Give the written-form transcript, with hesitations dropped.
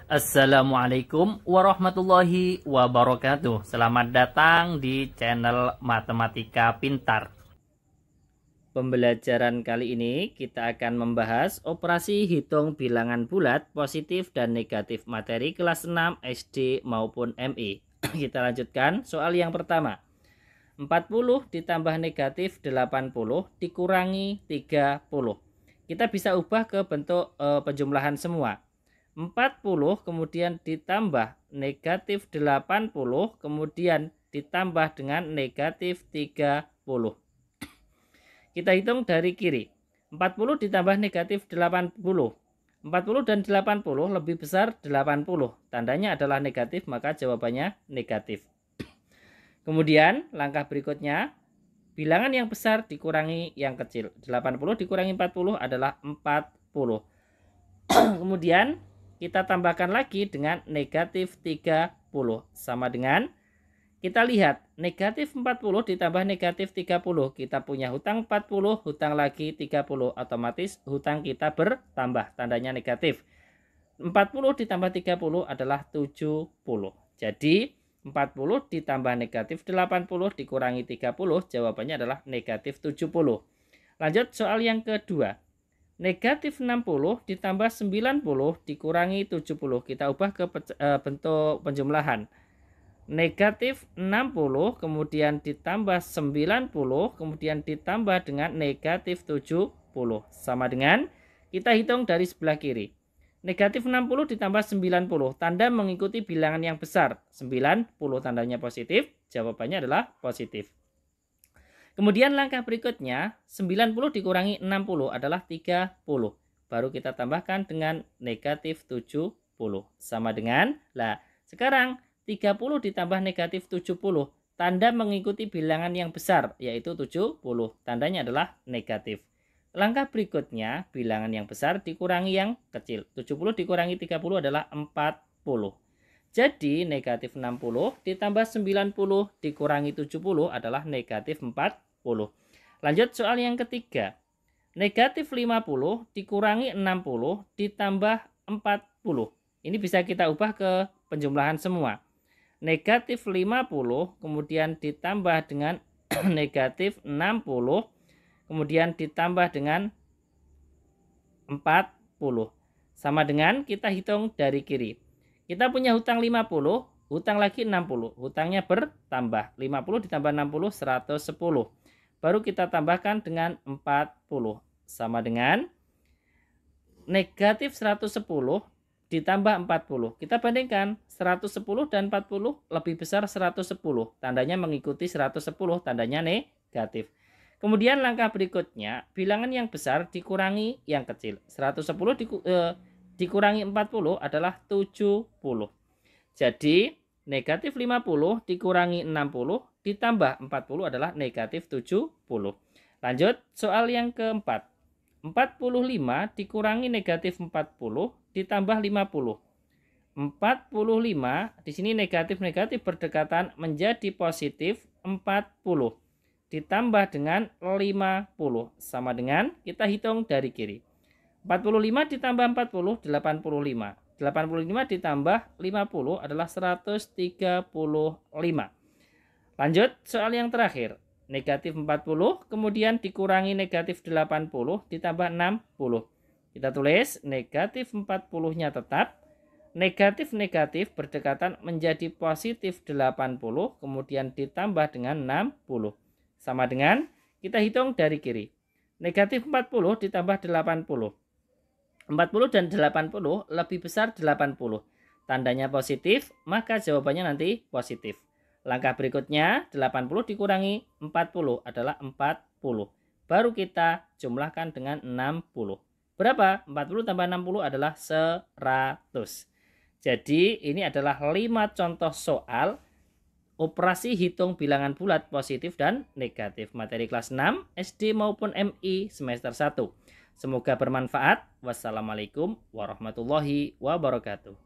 Assalamualaikum warahmatullahi wabarakatuh. Selamat datang di channel Matematika Pintar. Pembelajaran kali ini kita akan membahas operasi hitung bilangan bulat positif dan negatif materi kelas 6 SD maupun MI. Kita lanjutkan soal yang pertama. 40 ditambah negatif 80 dikurangi 30. Kita bisa ubah ke bentuk penjumlahan semua. 40 kemudian ditambah negatif 80 kemudian ditambah dengan negatif 30. Kita hitung dari kiri. 40 ditambah negatif 80. 40 dan 80 lebih besar 80. Tandanya adalah negatif, maka jawabannya negatif. Kemudian langkah berikutnya, bilangan yang besar dikurangi yang kecil. 80 dikurangi 40 adalah 40. Kemudian kita tambahkan lagi dengan negatif 30. Sama dengan, kita lihat, negatif 40 ditambah negatif 30. Kita punya hutang 40, hutang lagi 30. Otomatis hutang kita bertambah, tandanya negatif. 40 ditambah 30 adalah 70. Jadi, 40 ditambah negatif 80 dikurangi 30, jawabannya adalah negatif 70. Lanjut soal yang kedua. Negatif 60 ditambah 90 dikurangi 70. Kita ubah ke bentuk penjumlahan. Negatif 60 kemudian ditambah 90 kemudian ditambah dengan negatif 70. Sama dengan, kita hitung dari sebelah kiri. Negatif 60 ditambah 90. Tanda mengikuti bilangan yang besar. 90 tandanya positif. Jawabannya adalah positif. Kemudian langkah berikutnya, 90 dikurangi 60 adalah 30. Baru kita tambahkan dengan negatif 70. Sama dengan, sekarang 30 ditambah negatif 70. Tanda mengikuti bilangan yang besar, yaitu 70. Tandanya adalah negatif. Langkah berikutnya, bilangan yang besar dikurangi yang kecil. 70 dikurangi 30 adalah 40. Jadi negatif 60 ditambah 90 dikurangi 70 adalah negatif 40. Lanjut soal yang ketiga. Negatif 50 dikurangi 60 ditambah 40. Ini bisa kita ubah ke penjumlahan semua. Negatif 50 kemudian ditambah dengan negatif 60 kemudian ditambah dengan 40. Sama dengan kita hitung dari kiri. Kita punya hutang 50, hutang lagi 60. Hutangnya bertambah. 50 ditambah 60, 110. Baru kita tambahkan dengan 40. Sama dengan negatif 110 ditambah 40. Kita bandingkan 110 dan 40 lebih besar 110. Tandanya mengikuti 110, tandanya negatif. Kemudian langkah berikutnya, bilangan yang besar dikurangi yang kecil. 110 dikurangi 40 adalah 70. Jadi negatif 50 dikurangi 60 ditambah 40 adalah negatif 70. Lanjut soal yang keempat. 45 dikurangi negatif 40 ditambah 50. 45 di sini negatif-negatif berdekatan menjadi positif 40 ditambah dengan 50. Sama dengan kita hitung dari kiri. 45 ditambah 40 85. 85 ditambah 50 adalah 135. Lanjut soal yang terakhir. Negatif 40 kemudian dikurangi negatif 80 ditambah 60. Kita tulis negatif 40-nya tetap. Negatif-negatif berdekatan menjadi positif 80 kemudian ditambah dengan 60. Sama dengan kita hitung dari kiri. Negatif 40 ditambah 80. 40 dan 80 lebih besar 80. Tandanya positif, maka jawabannya nanti positif. Langkah berikutnya, 80 dikurangi 40 adalah 40. Baru kita jumlahkan dengan 60. Berapa? 40 tambah 60 adalah 100. Jadi ini adalah 5 contoh soal operasi hitung bilangan bulat positif dan negatif. Materi kelas 6 SD maupun MI semester 1. Semoga bermanfaat. Wassalamualaikum warahmatullahi wabarakatuh.